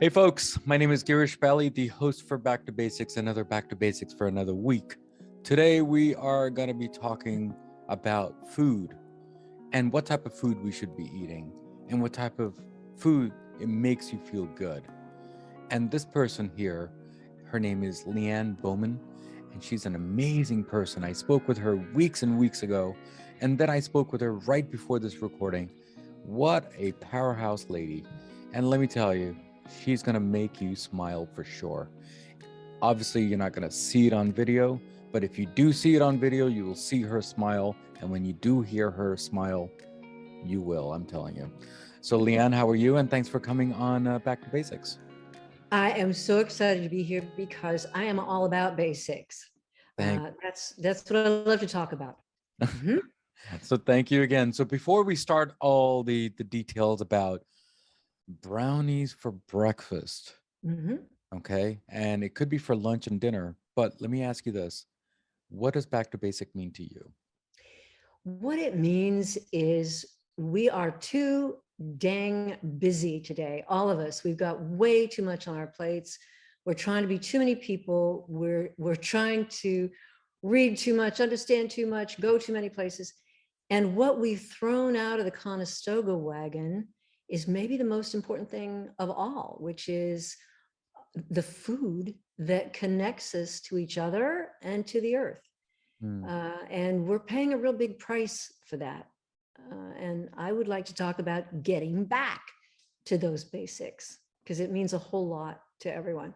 Hey folks, my name is Girish Bali, the host for Back to Basics, another Back to Basics for another week. Today we are going to be talking about food and what type of food we should be eating and what type of food it makes you feel good. And this person here, her name is Lynne BOWMAN, and she's an amazing person. I spoke with her weeks and weeks ago, and then I spoke with her right before this recording. What a powerhouse lady. And let me tell you, she's gonna make you smile for sure. Obviously, you're not gonna see it on video, but if you do see it on video, you will see her smile. And when you do hear her smile, you will, I'm telling you. So Lynne, how are you? And thanks for coming on Back to Basics. I am so excited to be here because I am all about basics. That's what I love to talk about. So thank you again. So before we start all the details about brownies for breakfast, okay, and it could be for lunch and dinner, but let me ask you this. What does Back to Basic mean to you? What it means is we are too dang busy today. All of us, we've got way too much on our plates. We're trying to be too many people. We're trying to read too much, understand too much, go too many places. And what we've thrown out of the Conestoga wagon is maybe the most important thing of all, which is the food that connects us to each other and to the earth. And we're paying a real big price for that. And I would like to talk about getting back to those basics because it means a whole lot to everyone.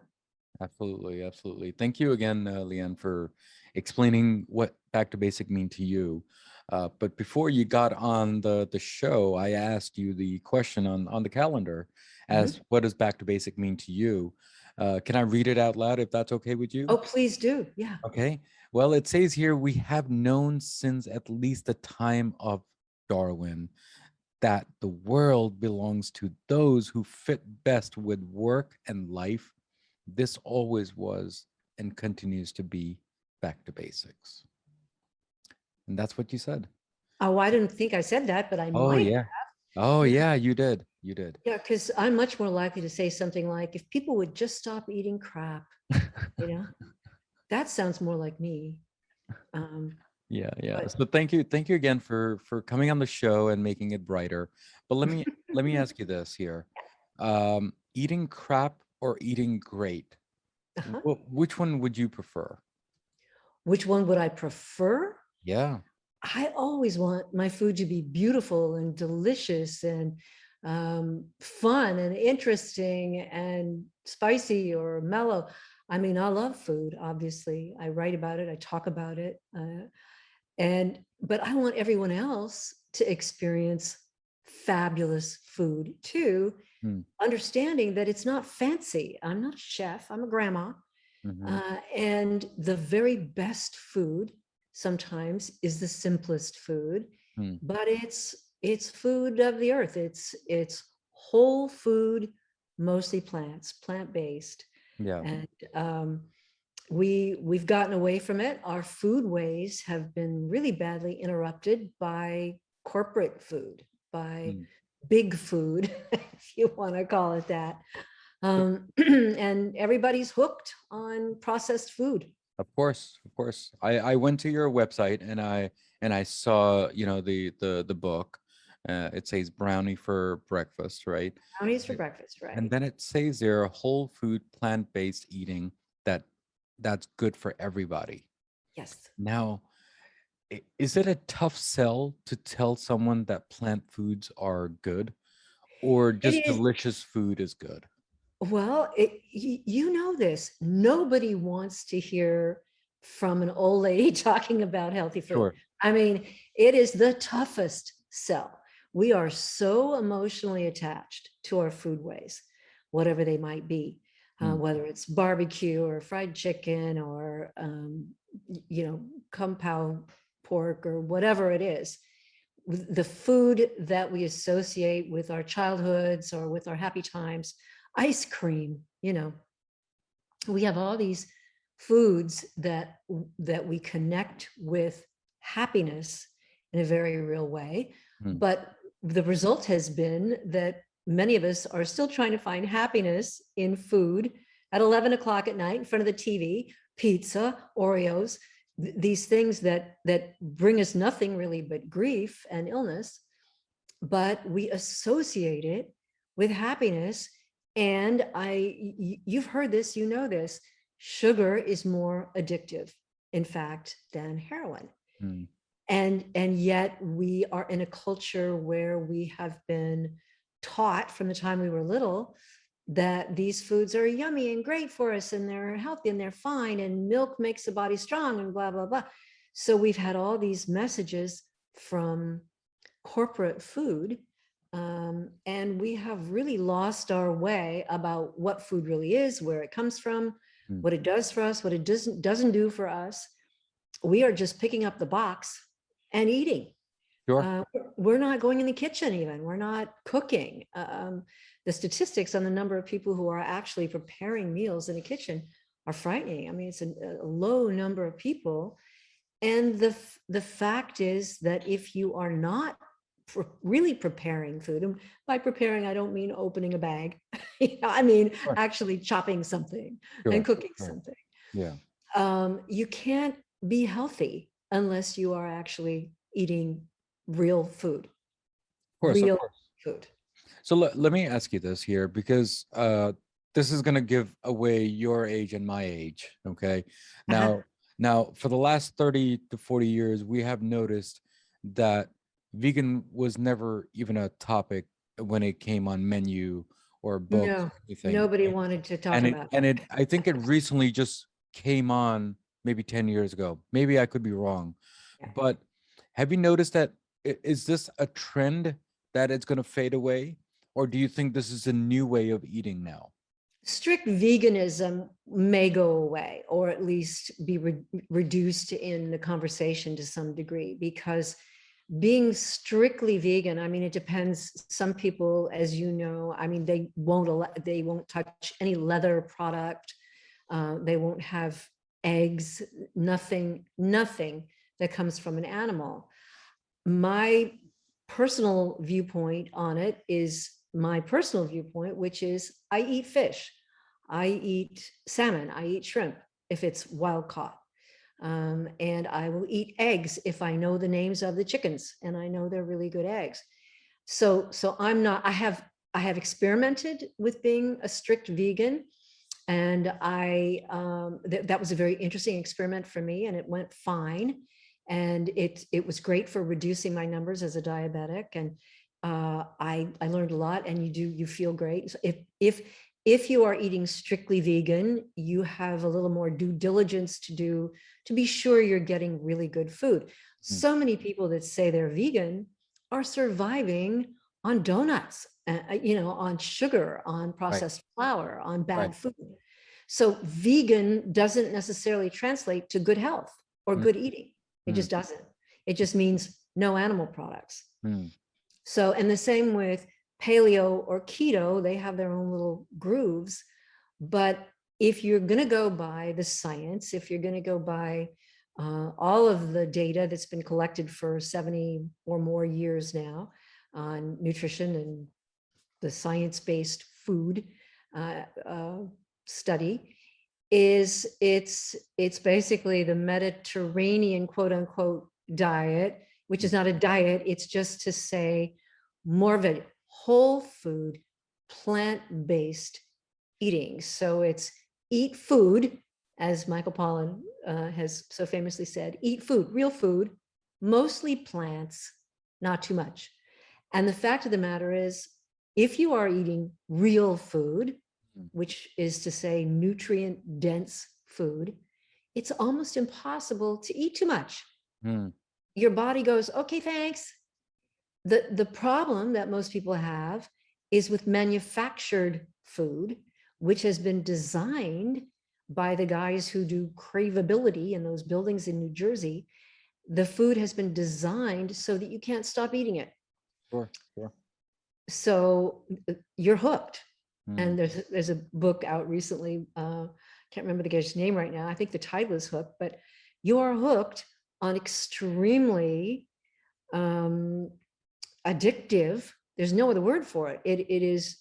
Absolutely, absolutely. Thank you again, Lynne, for explaining what Back to Basic mean to you. But before you got on the show, I asked you the question on the calendar as what does Back to Basic mean to you? Can I read it out loud if that's okay with you? Oh, please do. Yeah. Okay. Well, it says here, we have known since at least the time of Darwin that the world belongs to those who fit best with work and life. This always was and continues to be Back to Basics. And that's what you said. Oh, I didn't think I said that, but I might Yeah. have. Oh, yeah, you did. You did. Yeah, because I'm much more likely to say something like, if people would just stop eating crap, that sounds more like me. Yeah. So thank you again for coming on the show and making it brighter. But let me ask you this here. Eating crap or eating great? Which one would you prefer? Which one would I prefer? Yeah. I always want my food to be beautiful and delicious and fun and interesting and spicy or mellow. I mean, I love food, obviously. I write about it, I talk about it. But I want everyone else to experience fabulous food too, understanding that it's not fancy. I'm not a chef, I'm a grandma. And the very best food sometimes is the simplest food, but it's food of the earth. It's whole food, mostly plants, plant-based. Yeah. And we've gotten away from it. Our food ways have been really badly interrupted by corporate food, by big food, if you want to call it that. And everybody's hooked on processed food. Of course. I went to your website and I saw, the book. It says brownie for breakfast, right? Brownies for breakfast, right? And then it says there whole food plant-based eating that's good for everybody. Yes. Now, is it a tough sell to tell someone that plant foods are good or just delicious food is good? Well, you know this. Nobody wants to hear from an old lady talking about healthy food. Sure. I mean, it is the toughest sell. We are so emotionally attached to our food ways, whatever they might be, whether it's barbecue or fried chicken or, kung pao pork or whatever it is. The food that we associate with our childhoods or with our happy times, ice cream, we have all these foods that we connect with happiness in a very real way. But the result has been that many of us are still trying to find happiness in food at 11 o'clock at night in front of the TV, pizza, Oreos, these things that bring us nothing really but grief and illness, but we associate it with happiness. And you've heard this, you know this, sugar is more addictive, in fact, than heroin. And yet we are in a culture where we have been taught from the time we were little that these foods are yummy and great for us, and they're healthy and they're fine, and milk makes the body strong, and blah, blah, blah. So we've had all these messages from corporate food, and we have really lost our way about what food really is, where it comes from, what it does for us, what it doesn't do for us. We are just picking up the box and eating. Sure. We're not going in the kitchen even. We're not cooking. The statistics on the number of people who are actually preparing meals in the kitchen are frightening. I mean, it's a low number of people. And the fact is that if you are not really preparing food, and by preparing, I don't mean opening a bag. I mean, actually chopping something and cooking something. Yeah. You can't be healthy unless you are actually eating real food. Of course, real of course. food. So let me ask you this here, because this is going to give away your age and my age. Okay. Now, for the last 30 to 40 years, we have noticed that vegan was never even a topic when it came on menu or books No, or anything. nobody wanted to talk about it. I think it recently just came on maybe 10 years ago. Maybe I could be wrong. Yeah. But have you noticed that, is this a trend that it's going to fade away? Or do you think this is a new way of eating now? Strict veganism may go away, or at least be reduced in the conversation to some degree, because being strictly vegan, I mean, it depends. Some people, as you know, I mean, they won't touch any leather product. They won't have eggs, nothing that comes from an animal. My personal viewpoint on it is my personal viewpoint, which is I eat fish, I eat salmon, I eat shrimp if it's wild caught. And I will eat eggs if I know the names of the chickens and I know they're really good eggs. So I'm not, I have experimented with being a strict vegan, and that was a very interesting experiment for me, and it went fine. And it was great for reducing my numbers as a diabetic. And I learned a lot, and you feel great. So if you are eating strictly vegan, you have a little more due diligence to do to be sure you're getting really good food. So many people that say they're vegan are surviving on donuts, on sugar, on processed flour, on bad food. So vegan doesn't necessarily translate to good health or good eating. It just doesn't. It just means no animal products. So, and the same with paleo or keto, they have their own little grooves. But if you're going to go by the science, if you're going to go by all of the data that's been collected for 70 or more years now on nutrition and the science-based food study, it's basically the Mediterranean quote unquote diet, which is not a diet. It's just to say more of a whole food, plant-based eating. So it's eat food, as Michael Pollan has so famously said, eat food, real food, mostly plants, not too much. And the fact of the matter is, if you are eating real food, which is to say nutrient dense food, it's almost impossible to eat too much. Your body goes, okay, thanks. The problem that most people have is with manufactured food, which has been designed by the guys who do craveability in those buildings in New Jersey. The food has been designed so that you can't stop eating it. Sure. So you're hooked. And there's a book out recently, can't remember the guy's name right now. I think the title is Hooked, but you are hooked on extremely addictive there's no other word for it. It is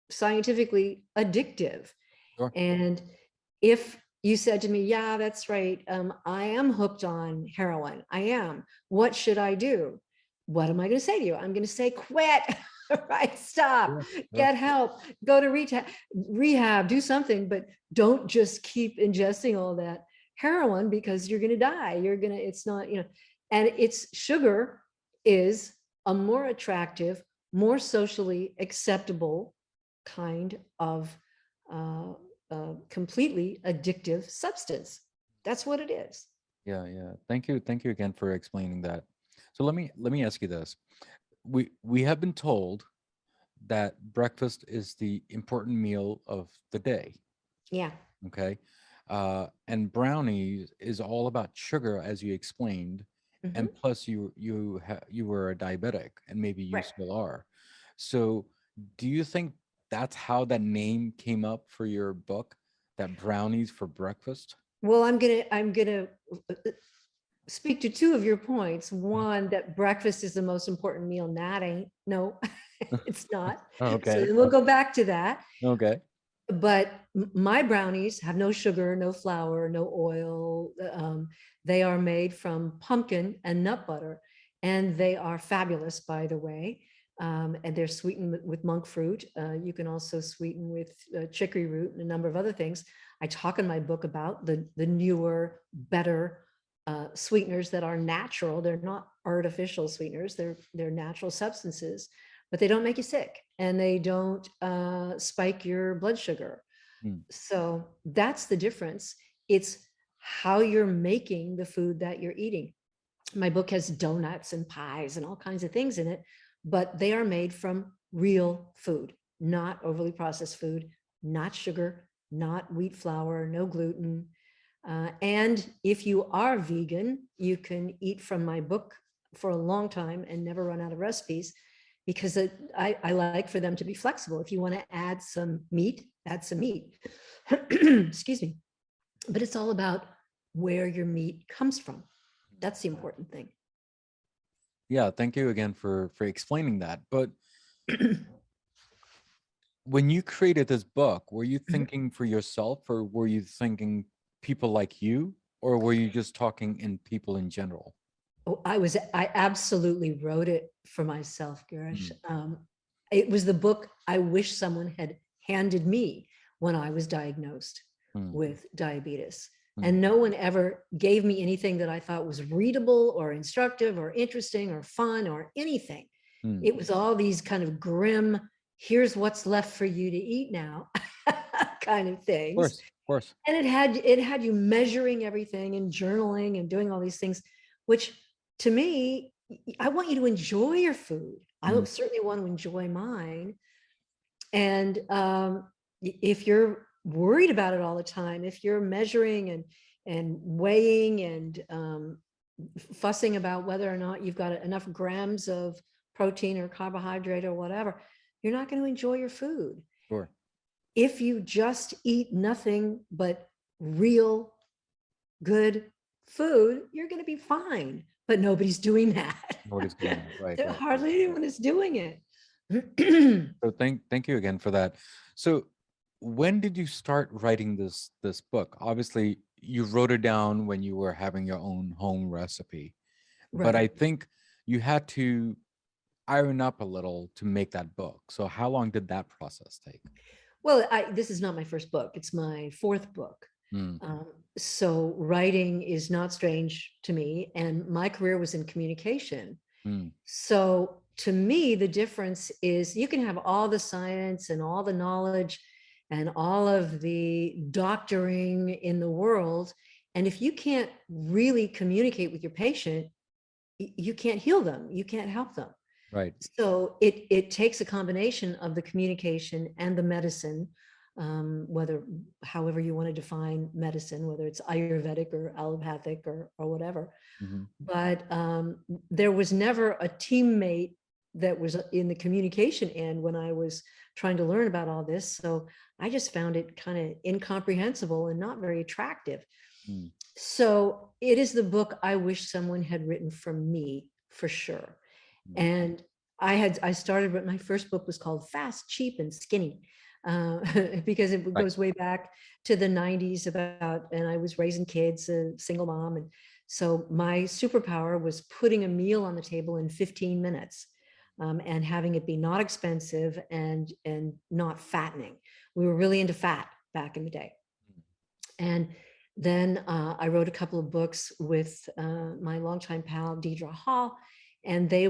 scientifically addictive. Sure. And if you said to me, yeah, that's right, I am hooked on heroin, I am, what should I do? What am I going to say to you? I'm going to say, quit, right? Stop, get help, go to rehab, do something, but don't just keep ingesting all that heroin, because you're going to die. It's not, and it's sugar is a more attractive, more socially acceptable kind of completely addictive substance. That's what it is. Yeah, yeah. Thank you again for explaining that. So let me ask you this. We have been told that breakfast is the important meal of the day. Yeah. Okay. And brownies is all about sugar, as you explained, and plus you were a diabetic, and maybe you Right. still are. So, do you think that's how that name came up for your book, that brownies for breakfast? Well, I'm gonna speak to two of your points. One, that breakfast is the most important meal. That ain't, no, it's not. So Okay. then we'll go back to that. Okay. But my brownies have no sugar, no flour, no oil. They are made from pumpkin and nut butter, and they are fabulous, by the way. And they're sweetened with monk fruit. You can also sweeten with chicory root and a number of other things. I talk in my book about the newer, better sweeteners that are natural. They're not artificial sweeteners. They're natural substances, but they don't make you sick, and they don't spike your blood sugar. So that's the difference. It's how you're making the food that you're eating. My book has donuts and pies and all kinds of things in it, but they are made from real food, not overly processed food, not sugar, not wheat flour, no gluten. And if you are vegan, you can eat from my book for a long time and never run out of recipes, because I like for them to be flexible. If you want to add some meat, add some meat. Excuse me. But it's all about where your meat comes from. That's the important thing. Yeah, thank you again for explaining that. But when you created this book, were you thinking for yourself, or were you thinking people like you, or were you just talking in people in general? Oh, I absolutely wrote it for myself, Girish. It was the book I wish someone had handed me when I was diagnosed with diabetes. And no one ever gave me anything that I thought was readable or instructive or interesting or fun or anything. It was all these kind of grim, here's what's left for you to eat now kind of things. Of course. And it had you measuring everything and journaling and doing all these things, which to me, I want you to enjoy your food. I certainly want to enjoy mine. And if you're worried about it all the time, if you're measuring and weighing and fussing about whether or not you've got enough grams of protein or carbohydrate or whatever, you're not going to enjoy your food. Sure. If you just eat nothing but real good food, you're going to be fine. But nobody's doing that. Nobody's doing that. Right. Hardly anyone is doing it. So thank you again for that. So when did you start writing this book? Obviously, you wrote it down when you were having your own home recipe, but I think you had to iron up a little to make that book. So how long did that process take? Well, this is not my first book. It's my fourth book. So writing is not strange to me. And my career was in communication. So to me, the difference is you can have all the science and all the knowledge and all of the doctoring in the world. And if you can't really communicate with your patient, you can't heal them. You can't help them. Right. So it takes a combination of the communication and the medicine, however you want to define medicine, whether it's Ayurvedic or allopathic or whatever. But there was never a teammate that was in the communication end when I was trying to learn about all this. So I just found it kind of incomprehensible and not very attractive. So it is the book I wish someone had written for me, for sure. And I started, but my first book was called Fast, Cheap, and Skinny, because it Right. goes way back to the 90s about, and I was raising kids, a single mom. And so my superpower was putting a meal on the table in 15 minutes, and having it be not expensive and not fattening. We were really into fat back in the day. And then I wrote a couple of books with my longtime pal, Deidre Hall, and they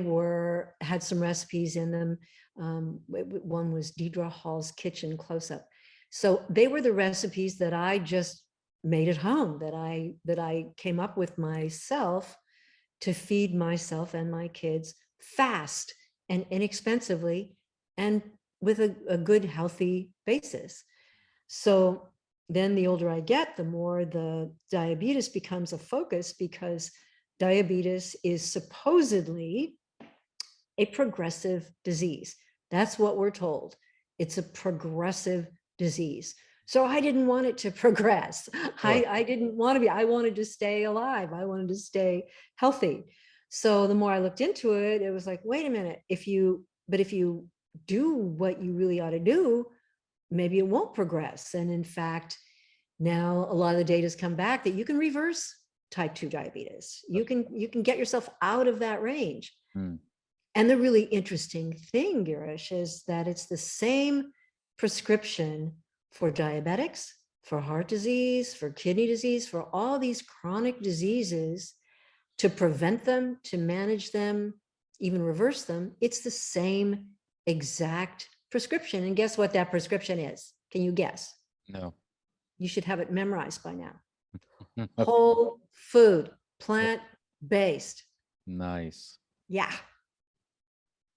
had some recipes in them. One was Deidre Hall's Kitchen Close-Up. So they were the recipes that I just made at home, that I came up with myself to feed myself and my kids fast and inexpensively and with a good, healthy basis. So then the older I get, the more the diabetes becomes a focus, because diabetes is supposedly a progressive disease. That's what we're told. It's a progressive disease. So I didn't want it to progress. Sure. I didn't want to be, I wanted to stay alive. I wanted to stay healthy. So the more I looked into it, it was like, wait a minute, if you do what you really ought to do, maybe it won't progress. And in fact, now a lot of the data has come back that you can reverse type 2 diabetes. You can get yourself out of that range. Mm. And the really interesting thing, Girish, is that it's the same prescription for diabetics, for heart disease, for kidney disease, for all these chronic diseases, to prevent them, to manage them, even reverse them. It's the same exact prescription. And guess what that prescription is? Can you guess? No. You should have it memorized by now. Whole food, plant-based. Nice. Yeah.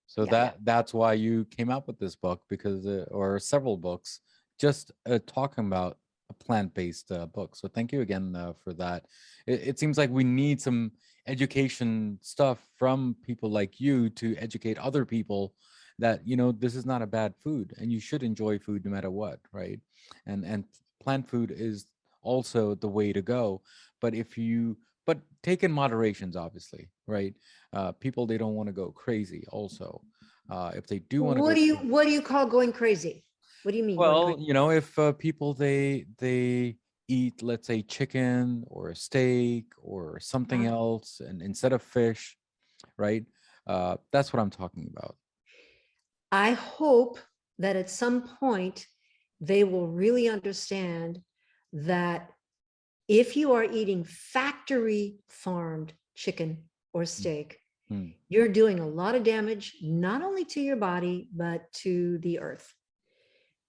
So Yeah. that's why you came out with this book, because or several books, just talking about a plant-based book. So thank you again for that. It seems like we need some education stuff from people like you to educate other people that, this is not a bad food and you should enjoy food no matter what, right? And plant food is also the way to go. But but take in moderations, obviously, right? People, they don't want to go crazy also. If they do want to go, What do you call going crazy? What do you mean going well, crazy? if people, they eat, let's say, chicken or a steak or something else, and instead of fish, right? That's what I'm talking about. I hope that at some point they will really understand that if you are eating factory farmed chicken or steak, Hmm. you're doing a lot of damage, not only to your body, but to the earth.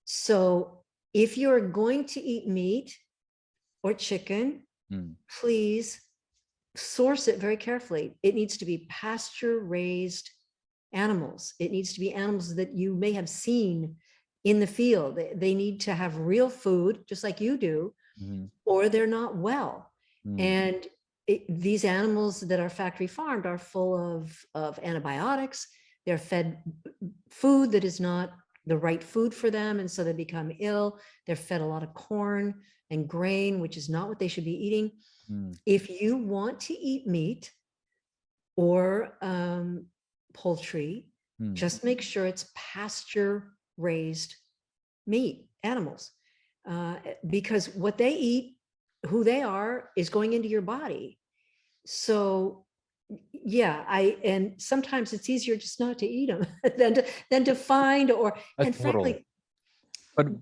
So if you're going to eat meat or chicken, Hmm. please source it very carefully. It needs to be pasture raised animals. It needs to be animals that you may have seen in the field. They need to have real food, just like you do, or they're not well. And these animals that are factory farmed are full of antibiotics. They're fed food that is not the right food for them, and so they become ill. They're fed a lot of corn and grain, which is not what they should be eating. If you want to eat meat or poultry, just make sure it's pasture raised meat, animals, because what they eat, who they are, is going into your body. So yeah, and sometimes it's easier just not to eat them than to find, and Totally. frankly,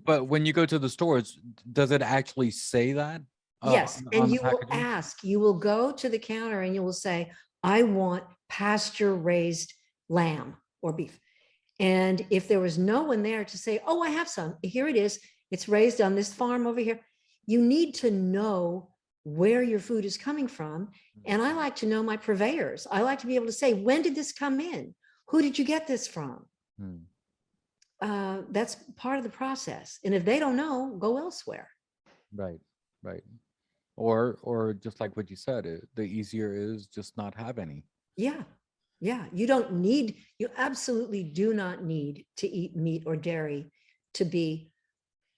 But when you go to the stores, does it actually say that yes, on and the you will packaging? ask, you will go to the counter and you will say, I want pasture raised lamb or beef. And if there was no one there to say, oh, I have some, here it is, it's raised on this farm over here, you need to know where your food is coming from. And I like to know my purveyors. I like to be able to say, when did this come in? Who did you get this from? That's part of the process. And if they don't know, go elsewhere. Right, right. Or just like what you said, the easier is just not have any. Yeah. Yeah. You absolutely do not need to eat meat or dairy to be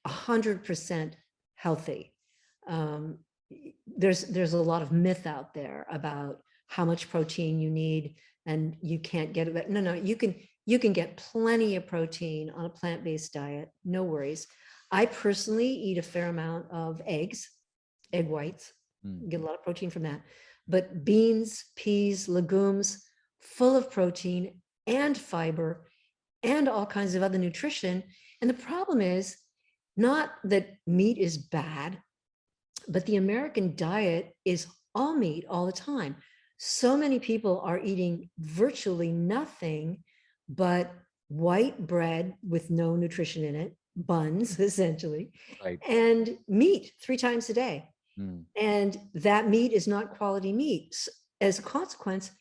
100% healthy. There's a lot of myth out there about how much protein you need and you can't get it. No, you You can get plenty of protein on a plant-based diet, no worries. I personally eat a fair amount of eggs, egg whites, get a lot of protein from that. But beans, peas, legumes, full of protein and fiber and all kinds of other nutrition. And the problem is not that meat is bad, but the American diet is all meat all the time. So many people are eating virtually nothing but white bread with no nutrition in it, buns essentially, Right. and meat 3 times a day. And that meat is not quality meat. As a consequence,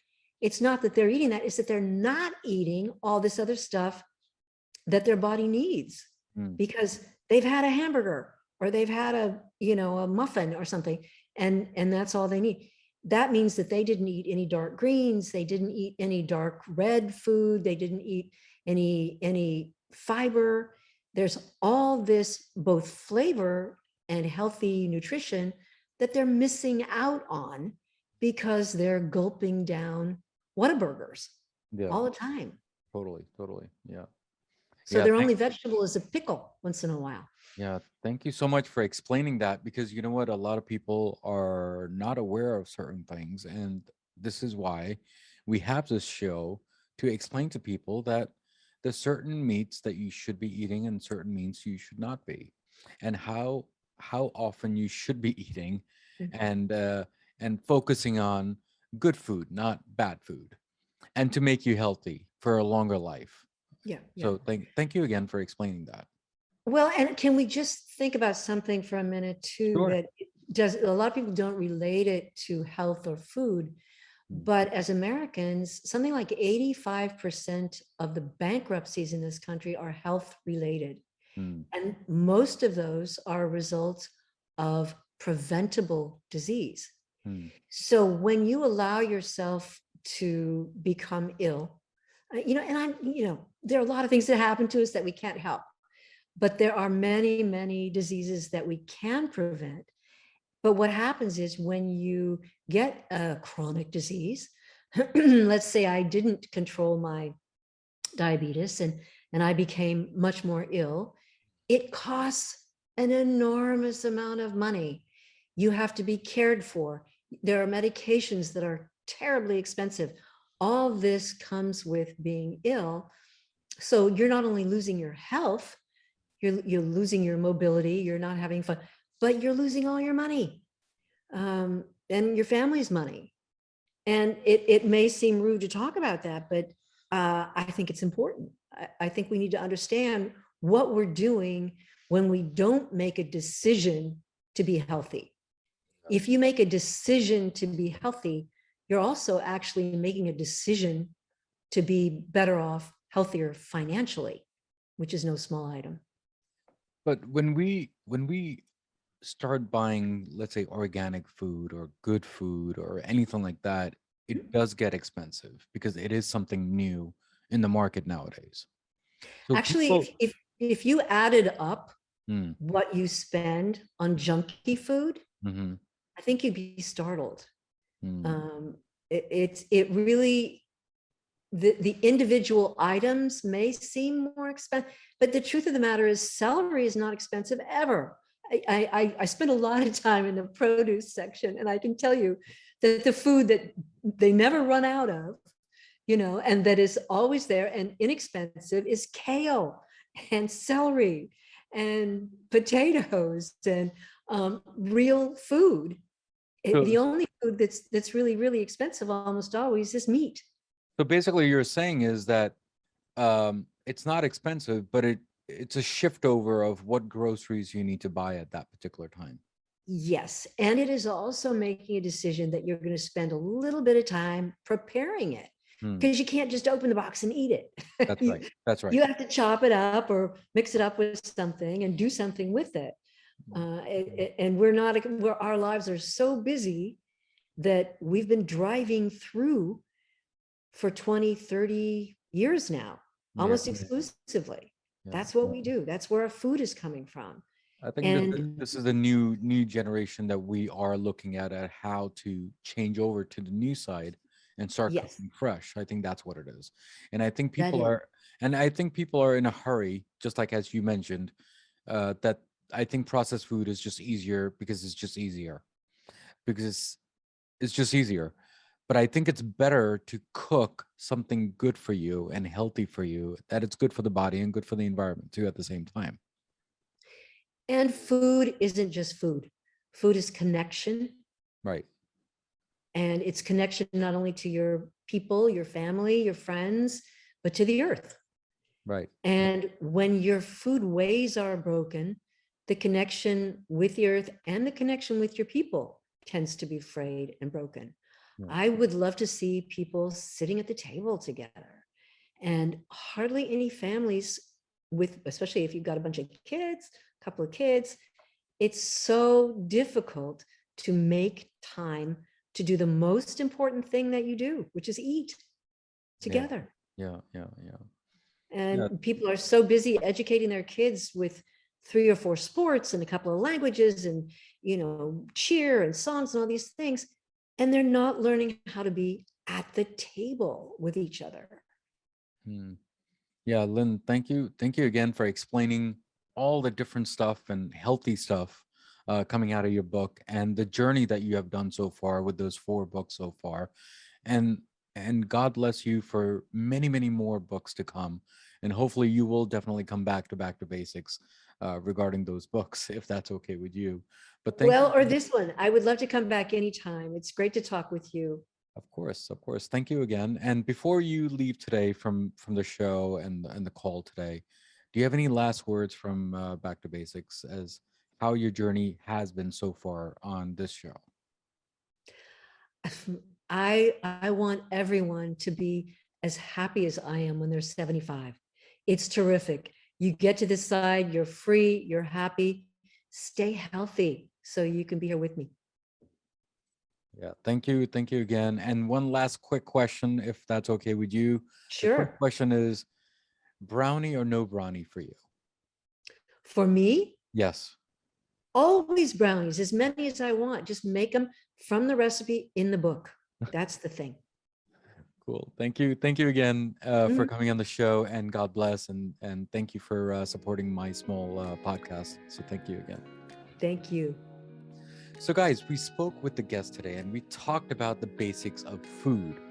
it's not that they're eating that, it's that they're not eating all this other stuff that their body needs because they've had a hamburger or they've had a, a muffin or something, and that's all they need. That means that they didn't eat any dark greens, they didn't eat any dark red food, they didn't eat any fiber. There's all this both flavor and healthy nutrition that they're missing out on because they're gulping down Whataburgers all the time. Totally. Yeah. So their only vegetable is a pickle once in a while. Yeah, thank you so much for explaining that, because you know what, a lot of people are not aware of certain things, and this is why we have this show to explain to people that there's certain meats that you should be eating and certain meats you should not be, and how often you should be eating, and focusing on good food, not bad food, and to make you healthy for a longer life. Yeah. So thank you again for explaining that. Well, and can we just think about something for a minute too, Sure. that a lot of people don't relate it to health or food, but as Americans, something like 85% of the bankruptcies in this country are health related. And most of those are a result of preventable disease. So when you allow yourself to become ill, there are a lot of things that happen to us that we can't help. But there are many, many diseases that we can prevent. But what happens is when you get a chronic disease, let's say I didn't control my diabetes and I became much more ill, it costs an enormous amount of money. You have to be cared for. There are medications that are terribly expensive. All this comes with being ill. So you're not only losing your health, you're losing your mobility, you're not having fun, but you're losing all your money, and your family's money. And it may seem rude to talk about that, but I think it's important. I think we need to understand what we're doing when we don't make a decision to be healthy. If you make a decision to be healthy, you're also actually making a decision to be better off, healthier financially, which is no small item. But when we start buying, let's say, organic food or good food or anything like that, it does get expensive because it is something new in the market nowadays. So actually, people, if you added up what you spend on junky food, I think you'd be startled. It really, the individual items may seem more expensive, but the truth of the matter is celery is not expensive ever. I spent a lot of time in the produce section, and I can tell you that the food that they never run out of, and that is always there and inexpensive is kale and celery and potatoes and real food. The only food that's really, really expensive almost always is meat. So basically you're saying is that it's not expensive, but it's a shift over of what groceries you need to buy at that particular time. Yes. And it is also making a decision that you're going to spend a little bit of time preparing it, because you can't just open the box and eat it. That's right. That's right. You have to chop it up or mix it up with something and do something with it. And our lives are so busy that we've been driving through for 20, 30 years now, almost exclusively. That's what we do. That's where our food is coming from. I think this is a new generation that we are looking at how to change over to the new side and start cooking fresh. I think that's what it is. And I think people And I think people are in a hurry, just like as you mentioned, that I think processed food is just easier because it's just easier. Because it's just easier. But I think it's better to cook something good for you and healthy for you, that it's good for the body and good for the environment too at the same time. And food isn't just food. Food is connection. Right. And it's connection not only to your people, your family, your friends, but to the earth. Right. And when your food ways are broken, the connection with the earth and the connection with your people tends to be frayed and broken. Right. I would love to see people sitting at the table together, and hardly any families with, especially if you've got a bunch of kids, a couple of kids, it's so difficult to make time to do the most important thing that you do, which is eat together. Yeah. And people are so busy educating their kids with 3 or 4 sports and a couple of languages and, cheer and songs and all these things. And they're not learning how to be at the table with each other. Yeah, Lynn, thank you. Thank you again for explaining all the different stuff and healthy stuff coming out of your book and the journey that you have done so far with those 4 books so far. And God bless you for many, many more books to come. And hopefully you will definitely come back to Basics regarding those books, if that's okay with you. But thank you. Or this one. I would love to come back anytime. It's great to talk with you. Of course, of course. Thank you again. And before you leave today from the show and the call today, do you have any last words from Back to Basics as how your journey has been so far on this show? I want everyone to be as happy as I am when they're 75. It's terrific. You get to this side, you're free, you're happy. Stay healthy so you can be here with me. Yeah, thank you. Thank you again. And one last quick question, if that's okay with you. The quick Sure. question is, brownie or no brownie for you? For me, Yes. always brownies, as many as I want. Just make them from the recipe in the book. That's the thing. Cool. Thank you. Thank you again for Mhm. coming on the show, and God bless. And thank you for supporting my small podcast. So thank you again. Thank you. So guys, we spoke with the guest today and we talked about the basics of food,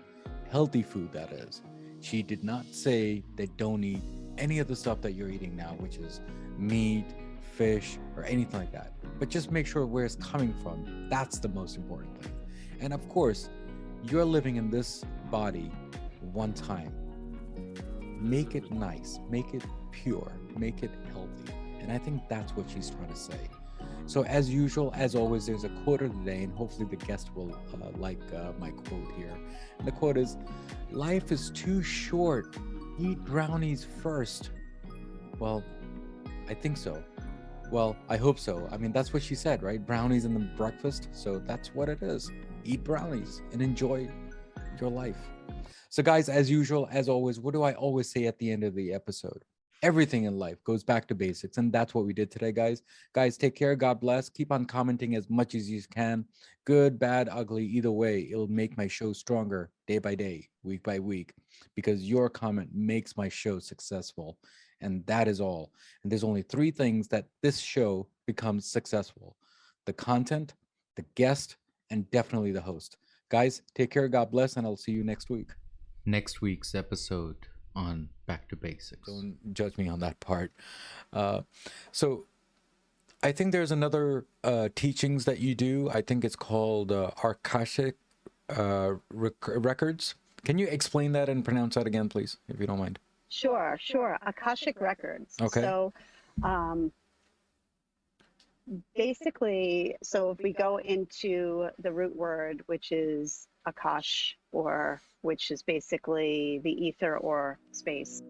healthy food that is. She did not say that don't eat any of the stuff that you're eating now, which is meat, fish, or anything like that. But just make sure where it's coming from. That's the most important thing. And of course, you're living in this body one time. Make it nice, make it pure, make it healthy. And I think that's what she's trying to say. So as usual, as always, there's a quote of the day, and hopefully the guest will like my quote here. And the quote is, "Life is too short. Eat brownies first." Well, I think so. Well, I hope so. I mean, that's what she said, right? Brownies in the breakfast. So that's what it is. Eat brownies and enjoy your life. So guys, as usual, as always, what do I always say at the end of the episode? Everything in life goes back to basics. And that's what we did today, guys. Guys, take care. God bless. Keep on commenting as much as you can. Good, bad, ugly, either way, it'll make my show stronger day by day, week by week, because your comment makes my show successful. And that is all. And there's only 3 things that this show becomes successful: the content, the guest, and definitely the host. Guys, take care. God bless. And I'll see you next week. Next week's episode on Back to Basics. Don't judge me on that part. So I think there's another teachings that you do. I think it's called Akashic records. Can you explain that and pronounce that again, please, if you don't mind? Sure. Akashic records. Okay. So basically, so if we go into the root word, which is Akash, or which is basically the ether or space.